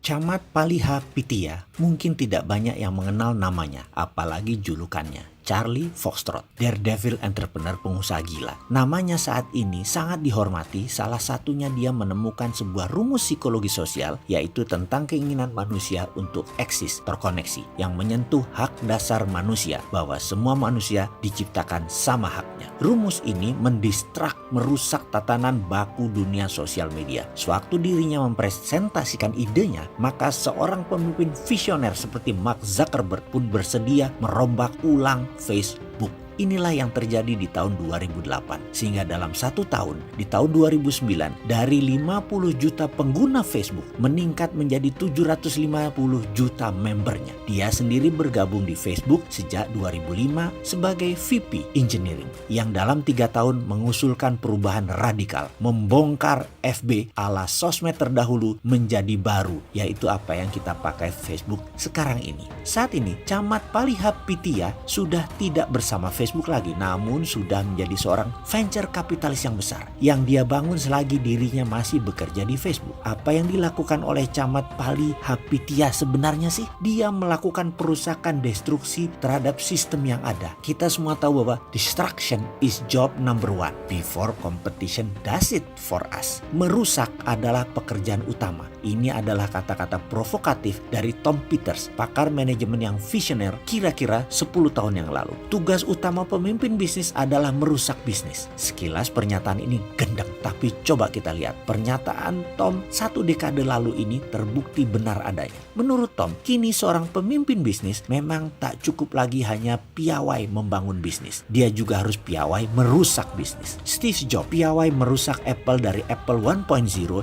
Camat Palihapitiya mungkin tidak banyak yang mengenal namanya, apalagi julukannya. Charlie Foxtrot, daredevil entrepreneur pengusaha gila. Namanya saat ini sangat dihormati, salah satunya dia menemukan sebuah rumus psikologi sosial, yaitu tentang keinginan manusia untuk eksis, terkoneksi, yang menyentuh hak dasar manusia, bahwa semua manusia diciptakan sama haknya. Rumus ini merusak tatanan baku dunia sosial media. Sewaktu dirinya mempresentasikan idenya, maka seorang pemimpin visioner seperti Mark Zuckerberg pun bersedia merombak ulang Facebook. Inilah yang terjadi di tahun 2008. Sehingga dalam 1 tahun, di tahun 2009, dari 50 juta pengguna Facebook meningkat menjadi 750 juta membernya. Dia sendiri bergabung di Facebook sejak 2005 sebagai VP Engineering, yang dalam 3 tahun mengusulkan perubahan radikal, membongkar FB ala sosmed terdahulu menjadi baru, yaitu apa yang kita pakai Facebook sekarang ini. Saat ini, Camat Palihapitiya sudah tidak bersama Facebook lagi, namun sudah menjadi seorang venture kapitalis yang besar yang dia bangun selagi dirinya masih bekerja di Facebook. Apa yang dilakukan oleh Camat Palihapitiya sebenarnya sih? Dia melakukan perusakan destruksi terhadap sistem yang ada. Kita semua tahu bahwa destruction is job number 1 before competition does it for us. Merusak adalah pekerjaan utama. Ini adalah kata-kata provokatif dari Tom Peters, pakar manajemen yang visioner kira-kira 10 tahun yang lalu. Tugas utama pemimpin bisnis adalah merusak bisnis. Sekilas pernyataan ini gendeng, tapi coba kita lihat. Pernyataan Tom 1 dekade lalu ini terbukti benar adanya. Menurut Tom, kini seorang pemimpin bisnis memang tak cukup lagi hanya piawai membangun bisnis. Dia juga harus piawai merusak bisnis. Steve Jobs piawai merusak Apple dari Apple 1.0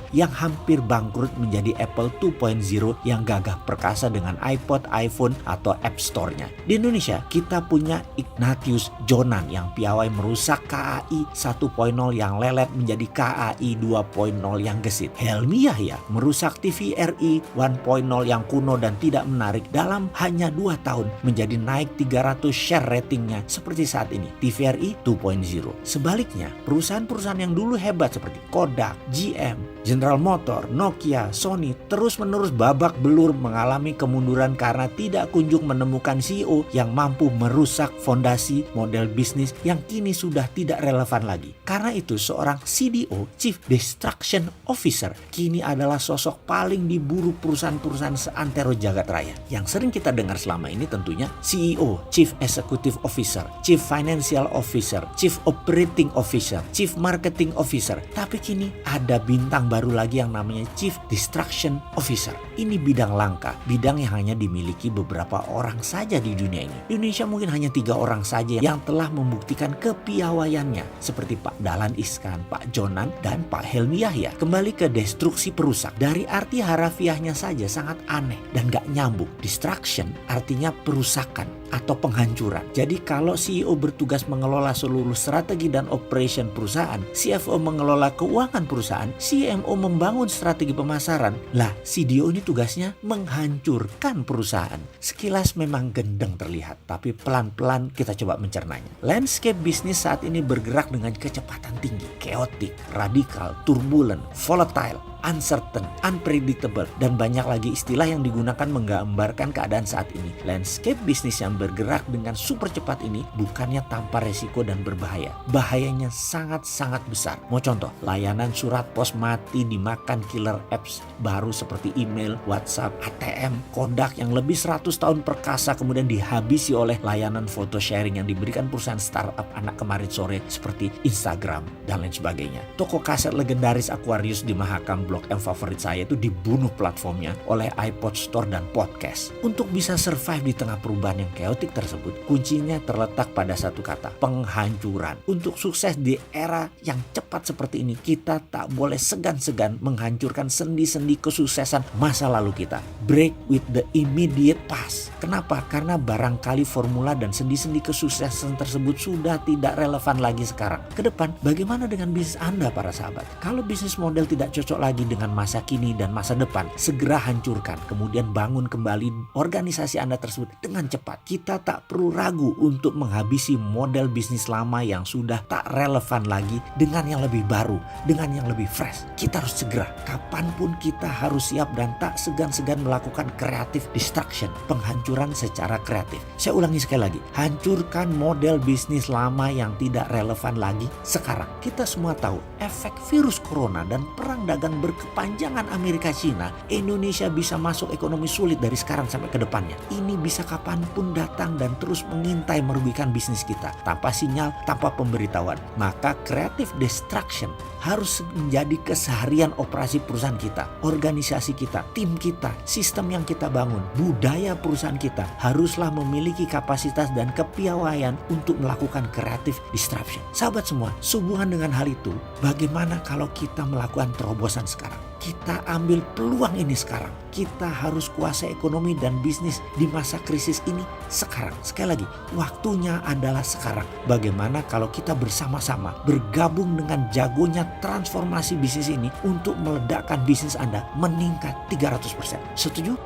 yang hampir bangkrut menjadi Apple 2.0 yang gagah perkasa dengan iPod, iPhone, atau App Store-nya. Di Indonesia, kita punya Ignatius Jonan yang piawai merusak KAI 1.0 yang lelet menjadi KAI 2.0 yang gesit. Helmi Yahya merusak TVRI 1.0 yang kuno dan tidak menarik dalam hanya 2 tahun menjadi naik 300 share ratingnya seperti saat ini, TVRI 2.0. Sebaliknya, perusahaan-perusahaan yang dulu hebat seperti Kodak, GM, General Motor, Nokia, Sony terus-menerus babak belur mengalami kemunduran karena tidak kunjung menemukan CEO yang mampu merusak fondasi model bisnis yang kini sudah tidak relevan lagi. Karena itu seorang CDO, Chief Destruction Officer, kini adalah sosok paling diburu perusahaan-perusahaan seantero jagat raya. Yang sering kita dengar selama ini tentunya CEO, Chief Executive Officer, Chief Financial Officer, Chief Operating Officer, Chief Marketing Officer. Tapi kini ada bintang baru lagi yang namanya Chief Destruction Officer. Ini bidang langka, bidang yang hanya dimiliki beberapa orang saja di dunia ini. Di Indonesia mungkin hanya 3 orang saja yang telah membuktikan kepiawaiannya, seperti Pak Dahlan Iskan, Pak Jonan, dan Pak Helmi Yahya. Kembali ke destruksi perusak. Dari arti harafiahnya saja sangat aneh dan gak nyambung. Destruction artinya perusakan atau penghancuran. Jadi kalau CEO bertugas mengelola seluruh strategi dan operation perusahaan, CFO mengelola keuangan perusahaan, CMO membangun strategi pemasaran, lah CDO ini tugasnya menghancurkan perusahaan. Sekilas memang gendeng terlihat, tapi pelan-pelan kita coba mencernanya. Landscape bisnis saat ini bergerak dengan kecepatan tinggi, chaotic, radikal, turbulent, volatile, uncertain, unpredictable, dan banyak lagi istilah yang digunakan menggambarkan keadaan saat ini. Landscape bisnis yang bergerak dengan super cepat ini bukannya tanpa resiko dan berbahaya. Bahayanya sangat-sangat besar. Mau contoh, layanan surat pos mati dimakan killer apps baru seperti email, WhatsApp, ATM, Kodak yang lebih 100 tahun perkasa kemudian dihabisi oleh layanan foto sharing yang diberikan perusahaan startup anak kemarin sore seperti Instagram dan lain sebagainya. Toko kaset legendaris Aquarius di Mahakam Blok M favorit saya itu dibunuh platformnya oleh iPod Store dan podcast. Untuk bisa survive di tengah perubahan yang chaotic tersebut, kuncinya terletak pada satu kata, penghancuran. Untuk sukses di era yang cepat seperti ini, kita tak boleh segan-segan menghancurkan sendi-sendi kesuksesan masa lalu kita. Break with the immediate past. Kenapa? Karena barangkali formula dan sendi-sendi kesuksesan tersebut sudah tidak relevan lagi sekarang. Ke depan, bagaimana dengan bisnis Anda para sahabat? Kalau bisnis model tidak cocok lagi lagi dengan masa kini dan masa depan, segera hancurkan, kemudian bangun kembali organisasi Anda tersebut dengan cepat. Kita tak perlu ragu untuk menghabisi model bisnis lama yang sudah tak relevan lagi dengan yang lebih baru, dengan yang lebih fresh. Kita harus segera, kapanpun kita harus siap dan tak segan-segan melakukan creative destruction, penghancuran secara kreatif. Saya ulangi sekali lagi, hancurkan model bisnis lama yang tidak relevan lagi sekarang. Kita semua tahu efek virus corona dan perang dagang berkepanjangan Amerika-China, Indonesia bisa masuk ekonomi sulit dari sekarang sampai ke depannya. Ini bisa kapanpun datang dan terus mengintai merugikan bisnis kita tanpa sinyal, tanpa pemberitahuan. Maka creative destruction harus menjadi keseharian operasi perusahaan kita, organisasi kita, tim kita, sistem yang kita bangun, budaya perusahaan kita haruslah memiliki kapasitas dan kepiawaian untuk melakukan creative disruption. Sahabat semua, sehubungan dengan hal itu, bagaimana kalau kita melakukan terobosan sekarang? Kita ambil peluang ini sekarang. Kita harus kuasai ekonomi dan bisnis di masa krisis ini sekarang. Sekali lagi, waktunya adalah sekarang. Bagaimana kalau kita bersama-sama bergabung dengan jagonya transformasi bisnis ini untuk meledakkan bisnis Anda meningkat 300%. Setuju?